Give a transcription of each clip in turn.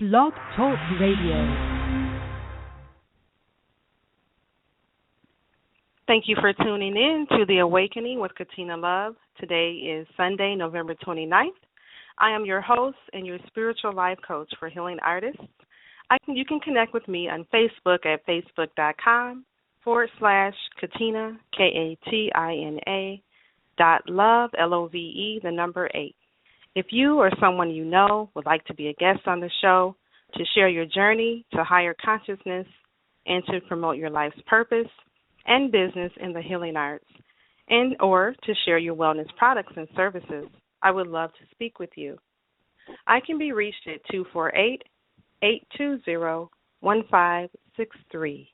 Blog Talk Radio. Thank you for tuning in to The Awakening with Katina Love. Today is Sunday, November 29th. I am your host and your spiritual life coach for healing artists. You can connect with me on Facebook at facebook.com/Katina, Katina, .love, LOVE, the number 8. If you or someone you know would like to be a guest on the show, to share your journey to higher consciousness, and to promote your life's purpose and business in the healing arts, and or to share your wellness products and services, I would love to speak with you. I can be reached at 248-820-1563.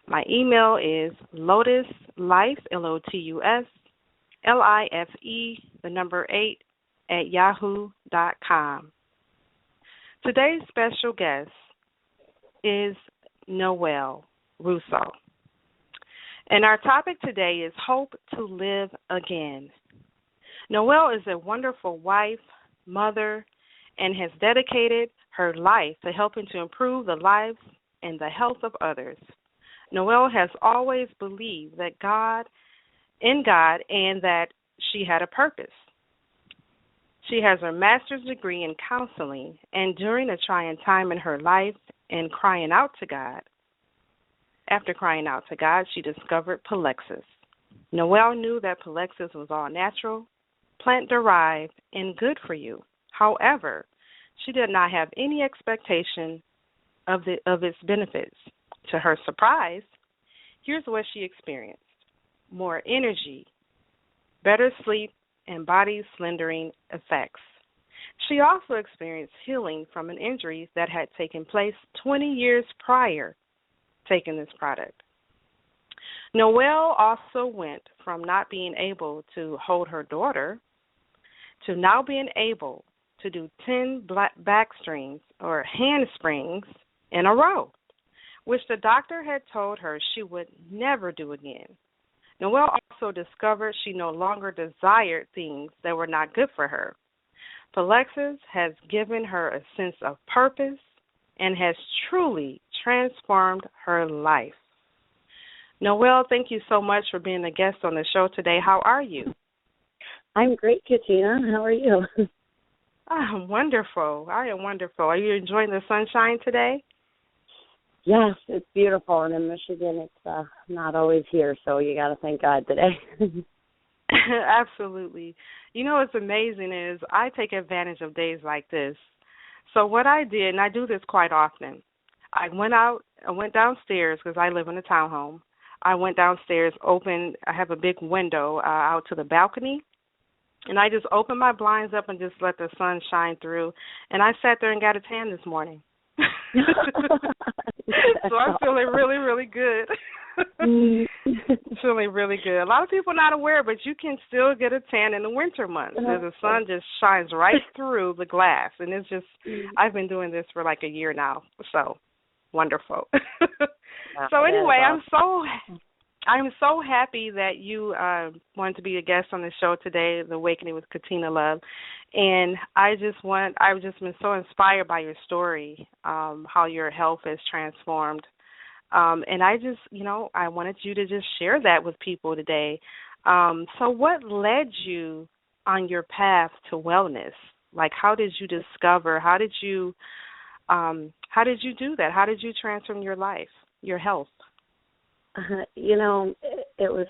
My email is lotuslife, LOTUSLIFE, the number 8, at yahoo.com. Today's special guest is Noelle Russo. And our topic today is Hope to Live Again. Noelle is a wonderful wife, mother, and has dedicated her life to helping to improve the lives and the health of others. Noelle has always believed that in God and that she had a purpose. She has her master's degree in counseling, and during a trying time in her life and after crying out to God, she discovered Plexus. Noelle knew that Plexus was all natural, plant-derived, and good for you. However, she did not have any expectation of its benefits. To her surprise, here's what she experienced: more energy, better sleep, and body slendering effects. She also experienced healing from an injury that had taken place 20 years prior taking this product. Noelle also went from not being able to hold her daughter to now being able to do 10 back strings or handsprings in a row, which the doctor had told her she would never do again. Noelle also discovered she no longer desired things that were not good for her. Plexus has given her a sense of purpose and has truly transformed her life. Noelle, thank you so much for being a guest on the show today. How are you? I'm great, Katina. How are you? I'm wonderful. I am wonderful. Are you enjoying the sunshine today? Yes, it's beautiful, and in Michigan, it's not always here, so you got to thank God today. Absolutely. You know what's amazing is I take advantage of days like this. So what I did, and I do this quite often, I went downstairs because I live in a townhome. I went downstairs, I have a big window out to the balcony, and I just opened my blinds up and just let the sun shine through, and I sat there and got a tan this morning. So I'm feeling really, really good. Feeling really good. A lot of people are not aware, but you can still get a tan in the winter months. The sun just shines right through the glass, and it's just, I've been doing this for like a year now, so wonderful. So anyway, I'm so happy that you wanted to be a guest on the show today, The Awakening with Katina Love. And I've just been so inspired by your story, how your health has transformed. And I wanted you to just share that with people today. So what led you on your path to wellness? Like, how did you discover, how did you do that? How did you transform your life, your health? It was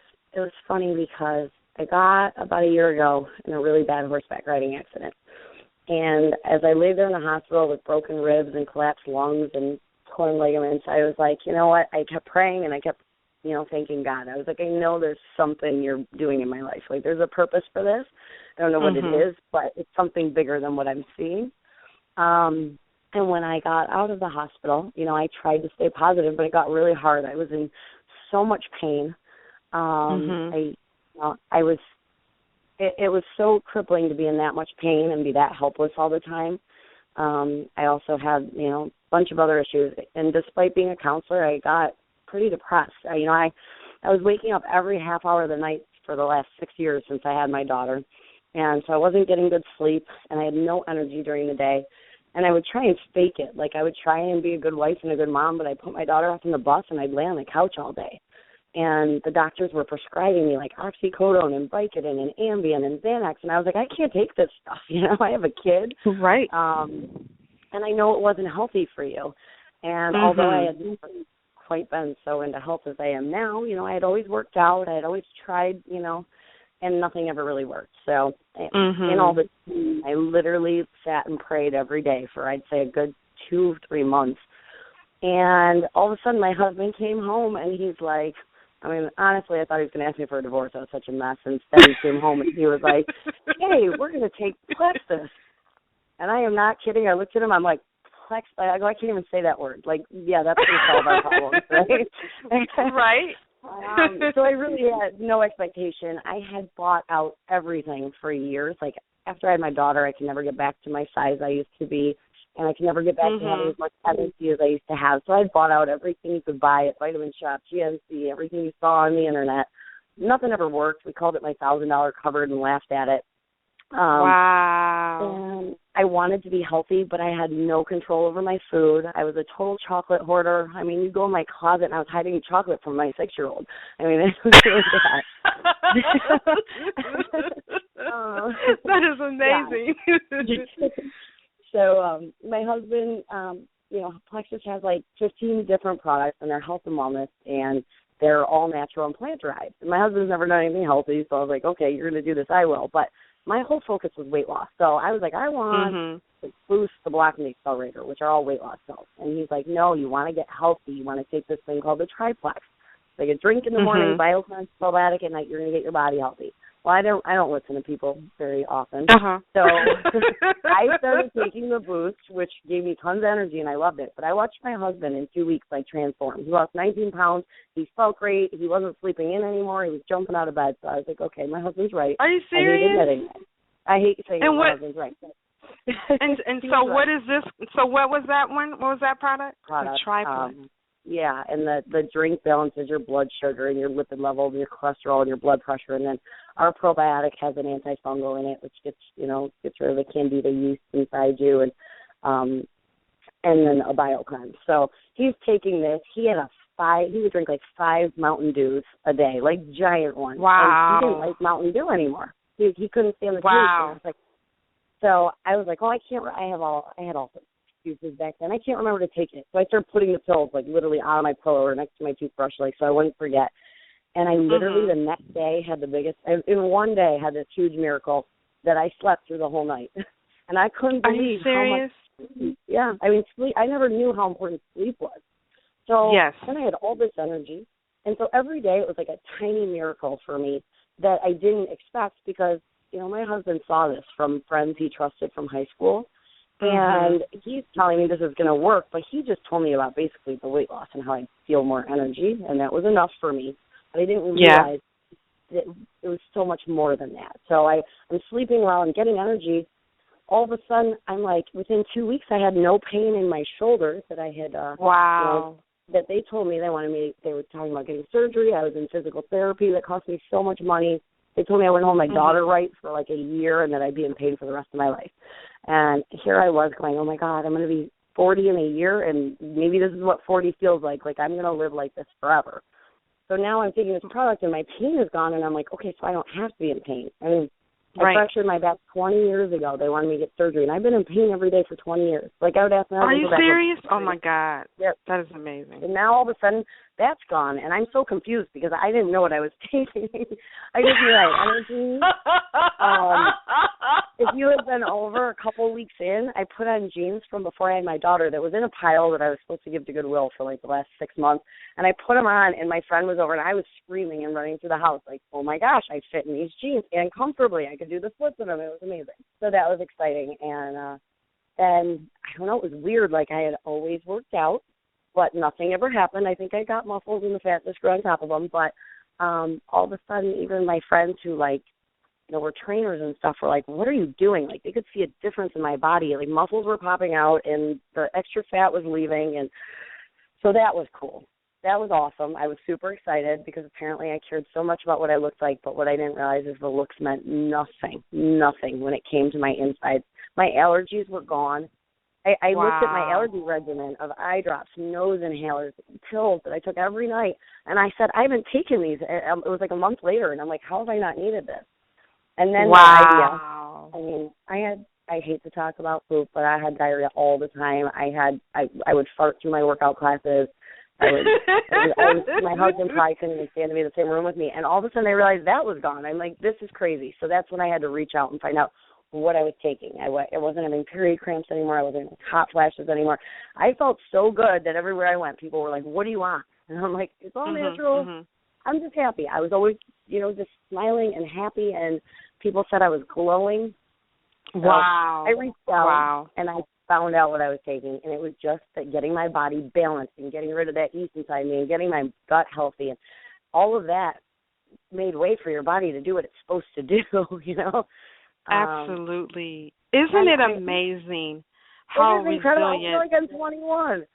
funny because I got about a year ago in a really bad horseback riding accident. And as I lay there in the hospital with broken ribs and collapsed lungs and torn ligaments, I was like, you know what? I kept praying and I kept, thanking God. I was like, I know there's something you're doing in my life. Like, there's a purpose for this. I don't know what it is, but it's something bigger than what I'm seeing. And when I got out of the hospital, I tried to stay positive, but it got really hard. I was in so much pain. It was so crippling to be in that much pain and be that helpless all the time. I also had, a bunch of other issues. And despite being a counselor, I got pretty depressed. I was waking up every half hour of the night for the last 6 years since I had my daughter. And so I wasn't getting good sleep, and I had no energy during the day. And I would try and fake it. Like, I would try and be a good wife and a good mom, but I'd put my daughter off on the bus and I'd lay on the couch all day. And the doctors were prescribing me, like, oxycodone and Vicodin and Ambien and Xanax. And I was like, I can't take this stuff. I have a kid. Right. And I know it wasn't healthy for you. And although I had never quite been so into health as I am now, I had always worked out. I had always tried, and nothing ever really worked. So in all this, I literally sat and prayed every day for, I'd say, a good 2-3 months. And all of a sudden my husband came home and he's like, honestly, I thought he was going to ask me for a divorce. I was such a mess. Instead, he came home and he was like, hey, we're going to take Plexus. And I am not kidding. I looked at him. I'm like, Plexus? I go, I can't even say that word. Like, yeah, that's going to solve our problems, right? Right. So I really had no expectation. I had bought out everything for years. Like, after I had my daughter, I could never get back to my size I used to be. And I could never get back to having as much energy as I used to have. So I bought out everything you could buy at Vitamin Shop, GNC, everything you saw on the Internet. Nothing ever worked. We called it my $1,000 cupboard and laughed at it. Wow. And I wanted to be healthy, but I had no control over my food. I was a total chocolate hoarder. You go in my closet and I was hiding chocolate from my 6-year-old. It was really bad. That is amazing. Yeah. So my husband, Plexus has like 15 different products, and they're health and wellness, and they're all natural and plant-derived. And my husband's never done anything healthy, so I was like, okay, you're going to do this, I will. But my whole focus was weight loss. So I was like, I want the Boost, the Block, and the Accelerator, which are all weight loss pills. And he's like, no, you want to get healthy. You want to take this thing called the Triplex. Like a drink in the morning, biotin, probiotic at night, you're going to get your body healthy. Well, I don't listen to people very often. So I started taking the Boost, which gave me tons of energy, and I loved it. But I watched my husband in 2 weeks, transform. He lost 19 pounds. He felt great. He wasn't sleeping in anymore. He was jumping out of bed. So I was like, okay, my husband's right. Are you serious? I hate admitting it. I hate saying my husband's right. And so what is this? So what was that one? What was that product? The Triplex. Yeah, and the drink balances your blood sugar and your lipid level and your cholesterol and your blood pressure. And then our probiotic has an antifungal in it, which gets rid of the candida yeast inside you, and then a biochem. So he's taking this. He would drink 5 Mountain Dews a day, giant ones. Wow. And he didn't like Mountain Dew anymore. He couldn't stand the taste. Wow. So I was like, oh, I can't. I had all excuses back then. I can't remember to take it. So I started putting the pills literally on my pillow or next to my toothbrush, so I wouldn't forget. And I literally the next day had in one day had this huge miracle that I slept through the whole night. And I couldn't believe how much. Yeah, sleep. I never knew how important sleep was. So then I had all this energy. And so every day it was like a tiny miracle for me that I didn't expect because, my husband saw this from friends he trusted from high school. And he's telling me this is going to work, but he just told me about basically the weight loss and how I feel more energy, and that was enough for me. But I didn't realize that it was so much more than that. So I'm sleeping well and getting energy. All of a sudden, I'm within 2 weeks, I had no pain in my shoulders that I had. Wow. That they told me they were talking about getting surgery. I was in physical therapy that cost me so much money. They told me I wouldn't hold my daughter right for a year and that I'd be in pain for the rest of my life. And here I was going, oh, my God, I'm going to be 40 in a year, and maybe this is what 40 feels like. I'm going to live like this forever. So now I'm taking this product, and my pain is gone, and I'm like, okay, so I don't have to be in pain. I fractured my back 20 years ago. They wanted me to get surgery, and I've been in pain every day for 20 years. I would ask my husband. Are you serious? Oh, my God. Yep. That is amazing. And now all of a sudden, that's gone, and I'm so confused because I didn't know what I was taking. I just realized energy. If you had been over a couple weeks in, I put on jeans from before I had my daughter that was in a pile that I was supposed to give to Goodwill for the last 6 months, and I put them on, and my friend was over, and I was screaming and running through the house oh, my gosh, I fit in these jeans, and comfortably. I could do the splits in them. It was amazing. So that was exciting, and then, I don't know, it was weird. I had always worked out, but nothing ever happened. I think I got muscles and the fat just grew on top of them, but all of a sudden, even my friends who, were trainers and stuff were like, what are you doing? They could see a difference in my body. Muscles were popping out and the extra fat was leaving. And so that was cool. That was awesome. I was super excited because apparently I cared so much about what I looked like, but what I didn't realize is the looks meant nothing when it came to my insides. My allergies were gone. I looked at my Wow. allergy regimen of eye drops, nose inhalers, pills that I took every night, and I said, I haven't taken these. It was like a month later, and I'm like, how have I not needed this? And then my idea, Wow. I mean, I hate to talk about poop, but I had diarrhea all the time. I would fart through my workout classes. My husband probably couldn't even stand to be in the same room with me. And all of a sudden I realized that was gone. I'm like, this is crazy. So that's when I had to reach out and find out what I was taking. I wasn't having period cramps anymore. I wasn't having hot flashes anymore. I felt so good that everywhere I went, people were like, what do you want? And I'm like, it's all natural. Mm-hmm. I'm just happy. I was always, just smiling and happy, and people said I was glowing. So Wow. I reached out, and I found out what I was taking, and it was just that getting my body balanced and getting rid of that yeast inside me and getting my gut healthy, and all of that made way for your body to do what it's supposed to do, Absolutely. Isn't it amazing how it is incredible. resilient? I feel like I'm 21.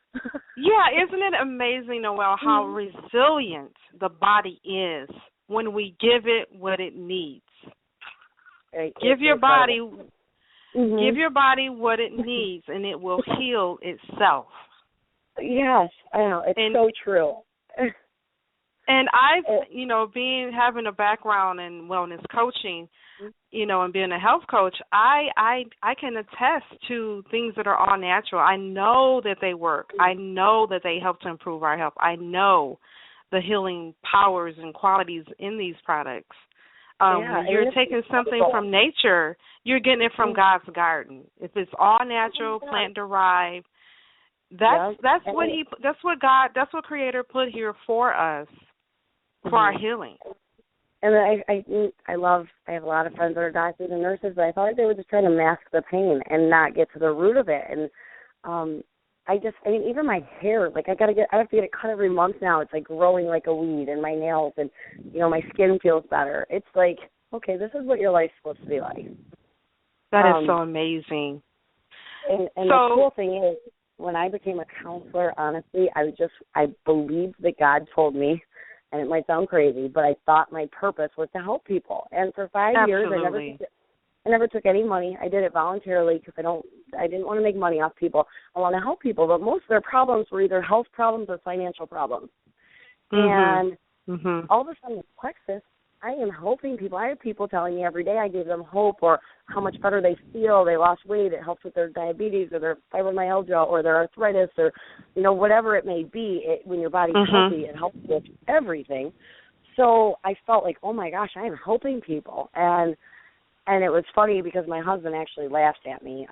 Yeah, isn't it amazing, Noelle, how resilient the body is when we give it what it needs? Give your body what it needs, and it will heal itself. Yes, I know. It's so true. And I've, having a background in wellness coaching, and being a health coach, I can attest to things that are all natural. I know that they work. I know that they help to improve our health. I know the healing powers and qualities in these products. When you're taking something from nature, you're getting it from God's garden. If it's all natural, plant derived, that's what Creator put here for us, for our healing. And I have a lot of friends that are doctors and nurses, but I thought they were just trying to mask the pain and not get to the root of it. And even my hair, I have to get it cut every month now. It's like growing like a weed, and my nails, and my skin feels better. It's like, okay, this is what your life's supposed to be like. That is so amazing. And the cool thing is, when I became a counselor, honestly, I believed that God told me, and it might sound crazy, but I thought my purpose was to help people. And for 5 years, I never took any money. I did it voluntarily because I didn't want to make money off people. I want to help people, but most of their problems were either health problems or financial problems. And all of a sudden with Plexus, I am helping people. I have people telling me every day I give them hope, or how much better they feel. They lost weight. It helps with their diabetes or their fibromyalgia or their arthritis, or, whatever it may be. When your body's healthy, it helps with everything. So I felt like, oh, my gosh, I am helping people. And it was funny because my husband actually laughed at me.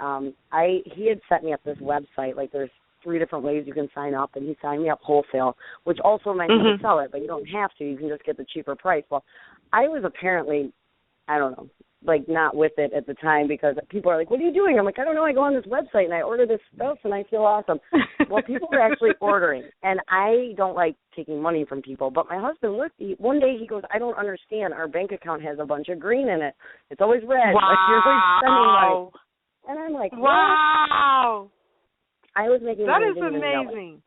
He had set me up this website, there's 3 different ways you can sign up, and he signed me up wholesale, which also meant you can sell it, but you don't have to. You can just get the cheaper price. Well, I was apparently, I don't know, not with it at the time, because people are like, what are you doing? I'm like, I don't know. I go on this website and I order this stuff and I feel awesome. Well, people were actually ordering, and I don't like taking money from people. But my husband looked, one day he goes, I don't understand. Our bank account has a bunch of green in it. It's always red. Wow. You're always spending money. And I'm like, wow. I was making that money. is amazing.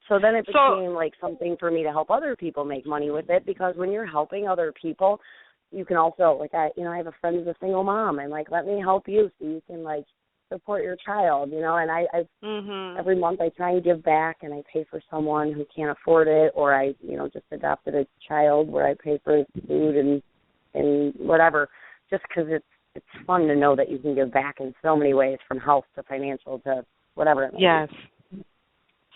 So then it became something for me to help other people make money with it, because when you're helping other people, you can also, I have a friend who's a single mom, and let me help you so you can support your child, and I every month I try and give back, and I pay for someone who can't afford it, or I just adopted a child where I pay for his food and whatever, just because it's fun to know that you can give back in so many ways, from health to financial to whatever it may be.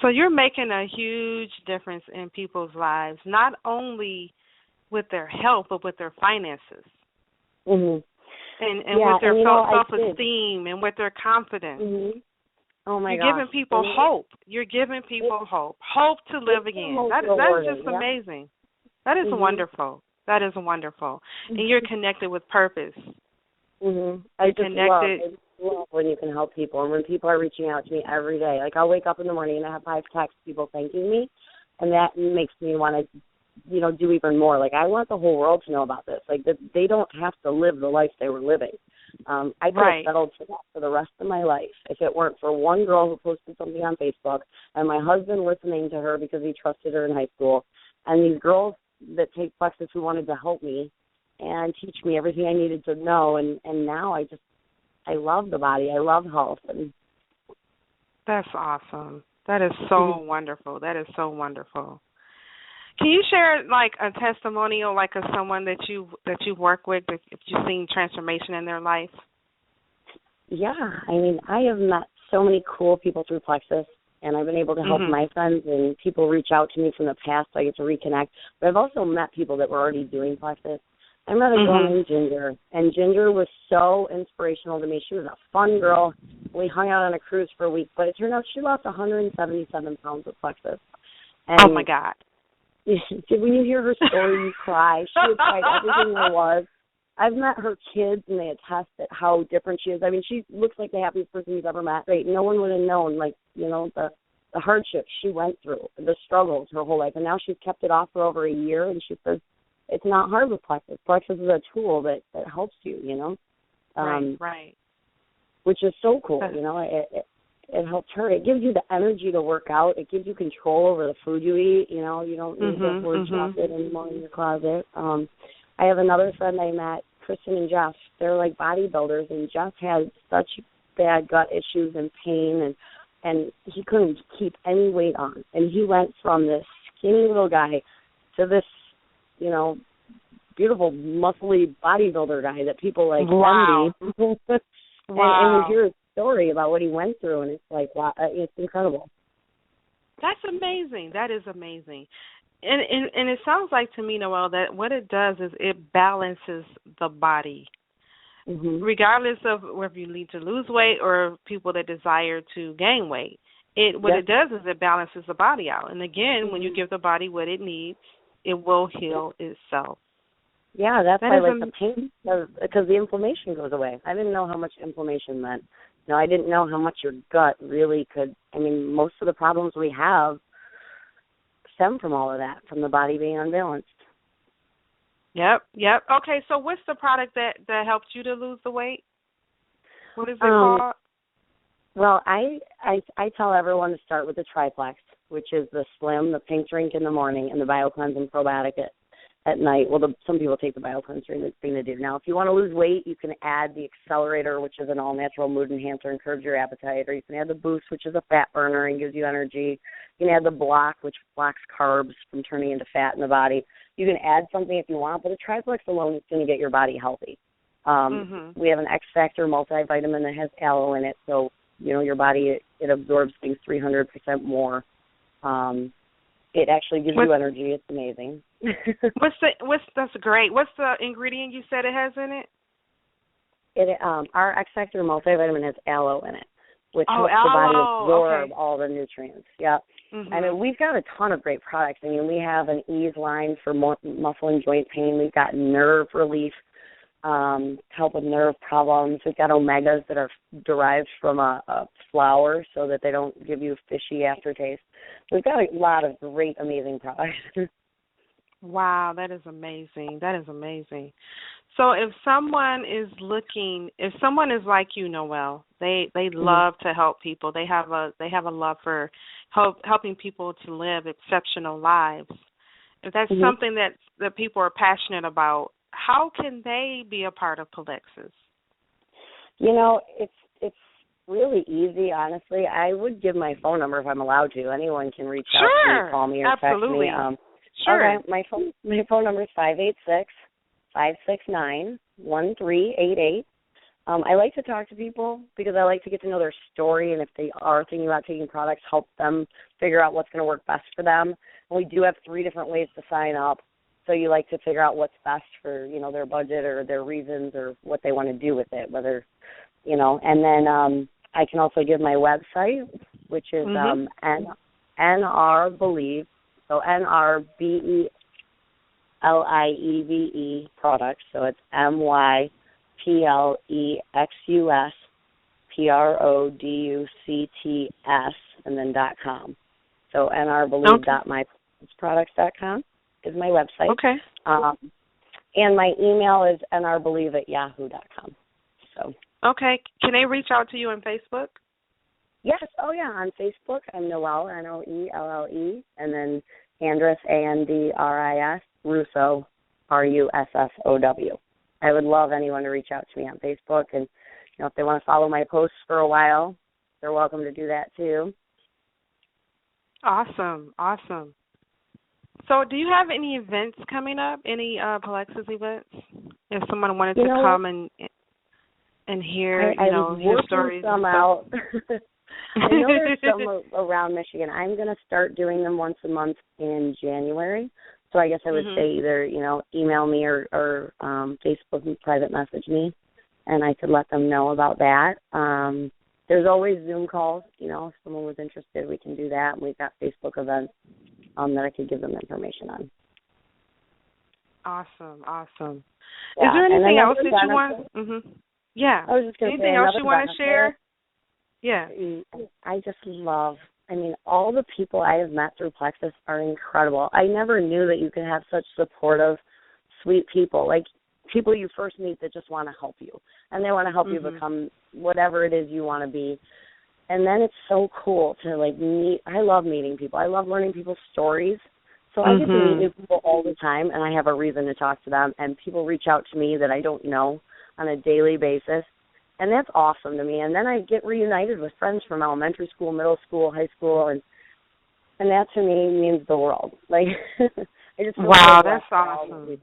So you're making a huge difference in people's lives, not only with their health, but with their finances. And with their self-esteem and with their confidence. Oh, my gosh. You're giving people hope. You're giving people hope. Hope to live again. That is just amazing. That is wonderful. That is wonderful. And you're connected with purpose. I just love when you can help people, and when people are reaching out to me every day. I'll wake up in the morning and I have 5 text people thanking me, and that makes me want to, do even more. I want the whole world to know about this. That they don't have to live the life they were living. I could have settled for that for the rest of my life if it weren't for one girl who posted something on Facebook, and my husband listening to her because he trusted her in high school, and these girls that take Plexus who wanted to help me and teach me everything I needed to know, and now I love the body. I love health, and That's awesome. That is so wonderful. That is so wonderful. Can you share like a testimonial, like of someone that you work with, if you've seen transformation in their life? Yeah, I mean, I have met so many cool people through Plexus, and I've been able to help my friends, and people reach out to me from the past, so I get to reconnect. But I've also met people that were already doing Plexus. I met a girl named Ginger, and Ginger was so inspirational to me. She was a fun girl. We hung out on a cruise for a week, but it turned out she lost 177 pounds with Plexus. And Oh, my God. when you hear her story, you cry. She had tried everything there was. I've met her kids, and they attest at how different she is. I mean, she looks like the happiest person you've ever met. Right? No one would have known, like, you know, the hardships she went through, the struggles her whole life. And now she's kept it off for over a year, and she says it's not hard with Plexus. Plexus is a tool that helps you, you know. Right. Which is so cool, you know. It helps her. It gives you the energy to work out. It gives you control over the food you eat. You know, you don't need the word chocolate anymore in your closet. I have another friend I met, Kristen and Jeff. They're like bodybuilders, and Jeff had such bad gut issues and pain, and he couldn't keep any weight on. And he went from this skinny little guy to this, you know, beautiful, muscly bodybuilder guy that people like envy. And you hear his story about what he went through, and it's like, wow, it's incredible. That's amazing. That is amazing. And it sounds like to me, Noelle, that what it does is it balances the body, regardless of whether you need to lose weight or people that desire to gain weight. What it does is it balances the body out. And again, when you give the body what it needs, it will heal itself. Yeah, that's why like the pain, because the inflammation goes away. I didn't know how much inflammation meant. You know, I didn't know how much your gut really could. I mean, most of the problems we have stem from all of that, from the body being unbalanced. Yep. Okay, so what's the product that helped you to lose the weight? What is it called? Well, I tell everyone to start with the triplex, which is the Slim, the pink drink in the morning, and the BioCleanse and probiotic at night. Well, some people take the BioCleanse during the thing to do. Now, if you want to lose weight, you can add the Accelerator, which is an all-natural mood enhancer and curbs your appetite, or you can add the Boost, which is a fat burner and gives you energy. You can add the Block, which blocks carbs from turning into fat in the body. You can add something if you want, but a triplex alone is going to get your body healthy. We have an X Factor multivitamin that has aloe in it, so you know your body it absorbs things 300% more. It actually gives you energy. It's amazing. That's great. What's the ingredient you said it has in it? Our X Factor multivitamin has aloe in it, which helps the body absorb all the nutrients. Yep. I mean, we've got a ton of great products. I mean, we have an ease line for muscle and joint pain. We've got nerve relief to help with nerve problems. We've got omegas that are derived from a flour so that they don't give you a fishy aftertaste. We've got a lot of great, amazing products. Wow, that is amazing. That is amazing. So if someone is like you, Noelle, they love to help people. They have a love for helping people to live exceptional lives. If that's something that people are passionate about, how can they be a part of Plexus? You know, it's really easy, honestly. I would give my phone number if I'm allowed to. Anyone can reach out to me, call me, or text me. Sure. Okay, my phone number is 586-569-1388. I like to talk to people because I like to get to know their story, and if they are thinking about taking products, help them figure out what's going to work best for them. And we do have 3 different ways to sign up. So you like to figure out what's best for, you know, their budget or their reasons or what they want to do with it, whether, you know. And then I can also give my website, which is NRBelieve, so NRBELIEVE products. So it's MyPlexusProducts and then .com. So NRBelieve.myproducts.com is my website. Okay. And my email is nrbelieve@yahoo.com. So. Okay. Can they reach out to you on Facebook? Yes. Oh, yeah. On Facebook, I'm Noelle, Noelle, and then Andrus, Andris, Russo, Russow. I would love anyone to reach out to me on Facebook. And, you know, if they want to follow my posts for a while, they're welcome to do that too. Awesome. So do you have any events coming up, any Plexus events? If someone wanted to come and hear, your stories. Some out. I know there's some around Michigan. I'm going to start doing them once a month in January. So I guess I would say either, email me or Facebook and private message me, and I could let them know about that. There's always Zoom calls. If someone was interested, we can do that. And we've got Facebook events that I could give them information on. Awesome. Yeah. Is there anything else that you want? Yeah. I was just going to say, anything else you want to share? Yeah. I just love, all the people I have met through Plexus are incredible. I never knew that you could have such supportive, sweet people, like people you first meet that just want to help you. And they want to help you become whatever it is you want to be. And then it's so cool to, meet. I love meeting people. I love learning people's stories. So I get to meet new people all the time, and I have a reason to talk to them. And people reach out to me that I don't know on a daily basis. And that's awesome to me. And then I get reunited with friends from elementary school, middle school, high school, and that to me means the world. I just wow, that's awesome.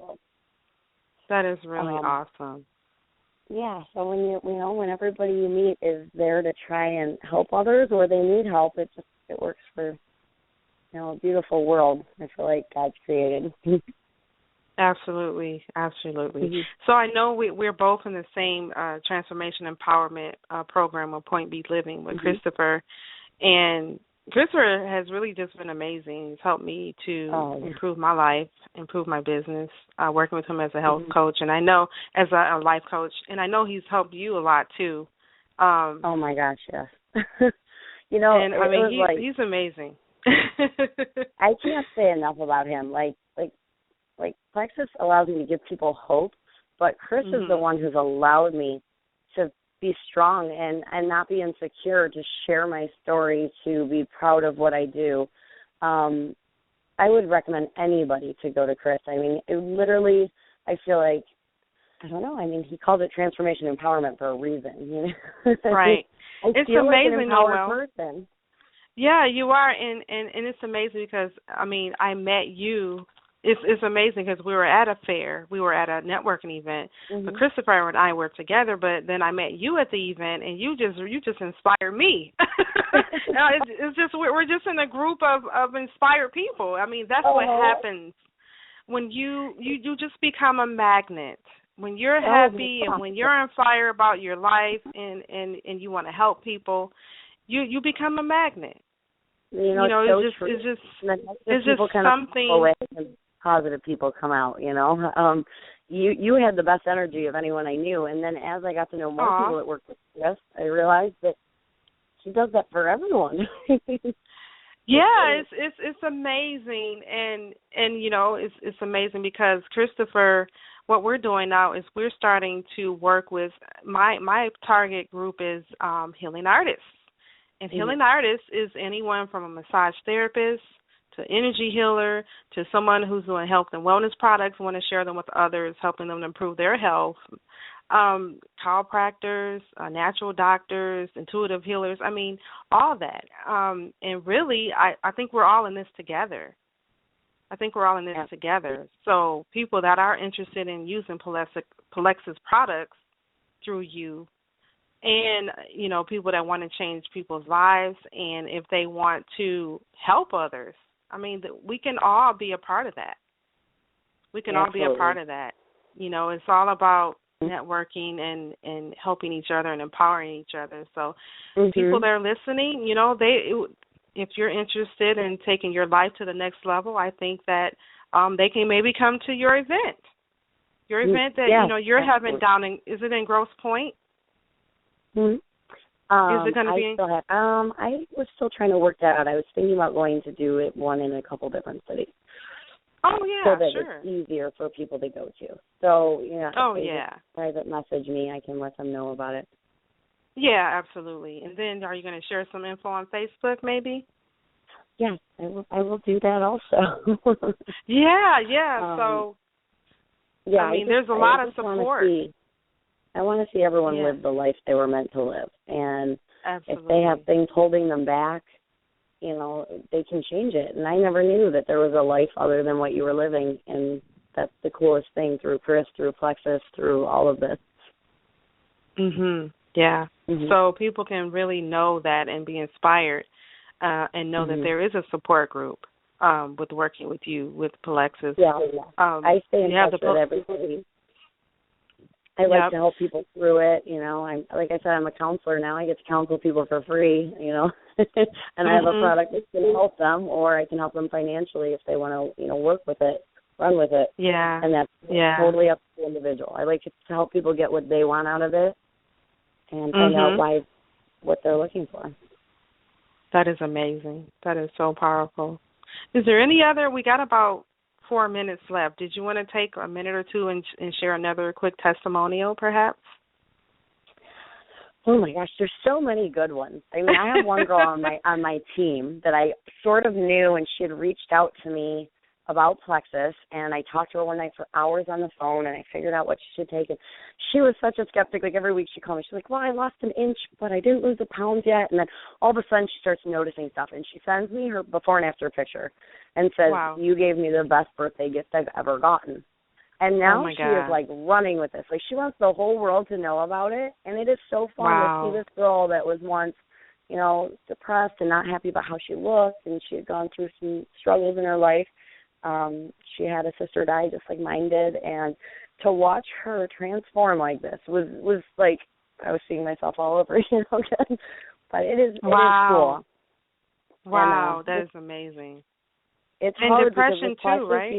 That is really awesome. Yeah, so when everybody you meet is there to try and help others or they need help, it works for a beautiful world. I feel like God's created. Absolutely. So I know we're both in the same transformation empowerment program of Point B Living with Christopher, and Christopher has really just been amazing. He's helped me to improve my life, improve my business, working with him as a health coach, and I know as a life coach, and I know he's helped you a lot too. Oh my gosh, yes. And he's amazing. I can't say enough about him. Like Plexus allows me to give people hope, but Chris is the one who's allowed me to be strong and not be insecure, to share my story, to be proud of what I do. I would recommend anybody to go to Chris. I feel like, I don't know, he called it transformation empowerment for a reason. Right. It's amazing, like an empowered Noelle. person. Yeah, you are, and it's amazing because, I met you. It's amazing because we were at a fair. We were at a networking event. But Christopher and I were together, but then I met you at the event, and you just inspired me. It's just we're just in a group of inspired people. That's what happens when you just become a magnet. When you're happy and when you're on fire about your life and you want to help people, you become a magnet. It's just something. Positive people come out, You had the best energy of anyone I knew, and then as I got to know more people that work with Chris, I realized that she does that for everyone. Yeah, it's amazing, and it's amazing because Christopher, what we're doing now is we're starting to work with my target group is healing artists, and healing artists is anyone from a massage therapist to energy healer, to someone who's doing health and wellness products, want to share them with others, helping them to improve their health, chiropractors, natural doctors, intuitive healers, all that. And really, I think we're all in this together. So people that are interested in using Plexus products through you, and, people that want to change people's lives, and if they want to help others, we can all be a part of that. It's all about networking and helping each other and empowering each other. So people that are listening, if you're interested in taking your life to the next level, I think that they can maybe come to your event. Your event that, you're having down in, is it in Grosse Pointe? Is it going to be? I was still trying to work that out. I was thinking about going to do one in a couple different cities. Oh, yeah, so that it's easier for people to go to. So, if they just private message me, I can let them know about it. Yeah, absolutely. And then are you going to share some info on Facebook maybe? Yes, I will do that also. So, there's a lot of support. I want to see everyone live the life they were meant to live. And Absolutely. If they have things holding them back, they can change it. And I never knew that there was a life other than what you were living, and that's the coolest thing through Chris, through Plexus, through all of this. Yeah. So people can really know that and be inspired and know that there is a support group with working with you with Plexus. Yeah. I stay in touch with everybody. I like to help people through it. I'm like I said, I'm a counselor now. I get to counsel people for free. And I have a product that can help them, or I can help them financially if they want to, work with it, run with it. Yeah. And that's totally up to the individual. I like to help people get what they want out of it and find out what they're looking for. That is amazing. That is so powerful. Is there any other? We got about 4 minutes left. Did you want to take a minute or two and share another quick testimonial, perhaps? Oh my gosh, there's so many good ones. I mean, I have one girl on my team that I sort of knew, and she had reached out to me about Plexus, and I talked to her one night for hours on the phone, and I figured out what she should take. And she was such a skeptic. Like, every week she'd call me. She's like, well, I lost an inch, but I didn't lose a pound yet. And then all of a sudden she starts noticing stuff, and she sends me her before and after picture and says, you gave me the best birthday gift I've ever gotten. And now she is, like, running with this. Like, she wants the whole world to know about it, and it is so fun to see this girl that was once, depressed and not happy about how she looked, and she had gone through some struggles in her life. She had a sister die just like mine did, and to watch her transform like this was like I was seeing myself all over, again. But it is cool. Wow, that is amazing. It's and hard depression because too, right?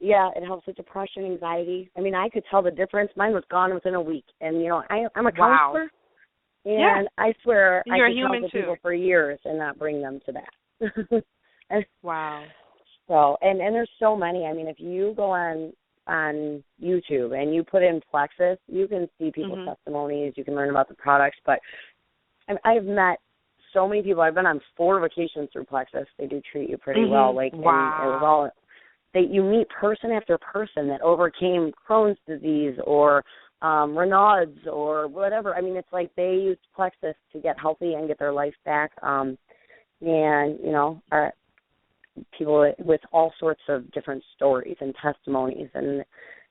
It helps with depression, anxiety. I mean, I could tell the difference. Mine was gone within a week, and I'm a counselor, and I swear I could counsel people for years and not bring them to that. Wow. So, and there's so many. I mean, if you go on YouTube and you put in Plexus, you can see people's testimonies. You can learn about the products. But I've met so many people. I've been on 4 vacations through Plexus. They do treat you pretty well. Like, and it was all you meet person after person that overcame Crohn's disease or Raynaud's or whatever. I mean, it's like they used Plexus to get healthy and get their life back. And are people with all sorts of different stories and testimonies, and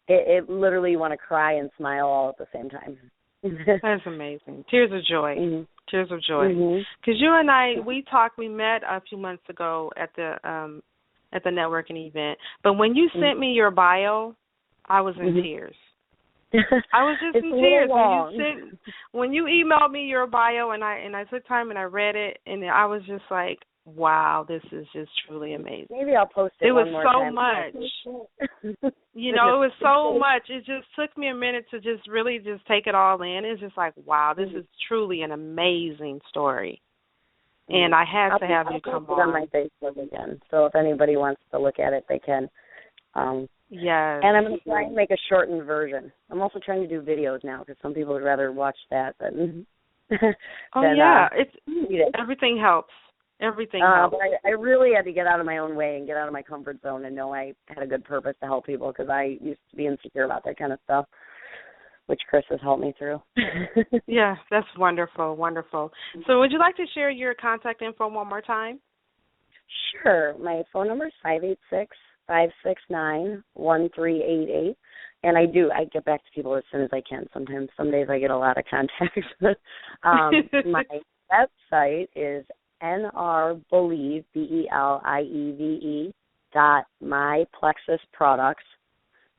it literally you want to cry and smile all at the same time. That's amazing. Tears of joy. Tears of joy. Because you and I, we met a few months ago at the networking event, but when you sent me your bio, I was in tears. I was just in tears when you emailed me your bio, and I took time and I read it, and I was just like, wow, this is just truly amazing. Maybe I'll post it. It was one more so time. much. It was so much. It just took me a minute to just really just take it all in. It's just like, wow, this is truly an amazing story. And I had to have you come on. I'll put it on my Facebook again. So if anybody wants to look at it, they can. Yes. And I'm going to try and make a shortened version. I'm also trying to do videos now because some people would rather watch that than. Everything helps. Everything helps. But I really had to get out of my own way and get out of my comfort zone and know I had a good purpose to help people because I used to be insecure about that kind of stuff, which Chris has helped me through. Yeah, that's wonderful, wonderful. So would you like to share your contact info one more time? Sure. My phone number is 586-569-1388. And I get back to people as soon as I can. Some days I get a lot of contacts. My website is nrbelieve, BELIEVE, myplexusproducts,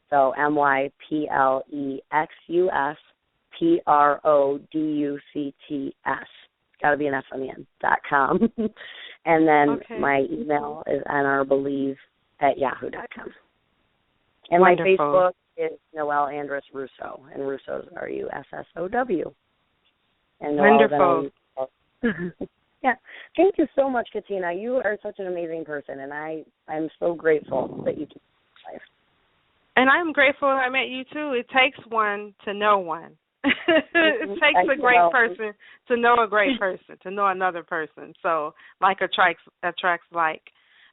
so MyPlexusProducts. Got to be an S on the end, .com. And then my email is nrbelieve@yahoo.com. And wonderful. My Facebook is Noelle Russo, and Russo's RUSSOW. And wonderful. Yeah. Thank you so much, Katina. You are such an amazing person, and I'm so grateful that you took my life. And I'm grateful I met you, too. It takes one to know one. It takes a great person to know a great person, to know another person. So, like attracts like.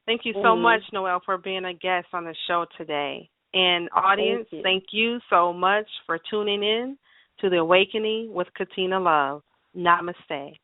Thank you so much, Noelle, for being a guest on the show today. And audience, thank you so much for tuning in to The Awakening with Katina Love. Namaste.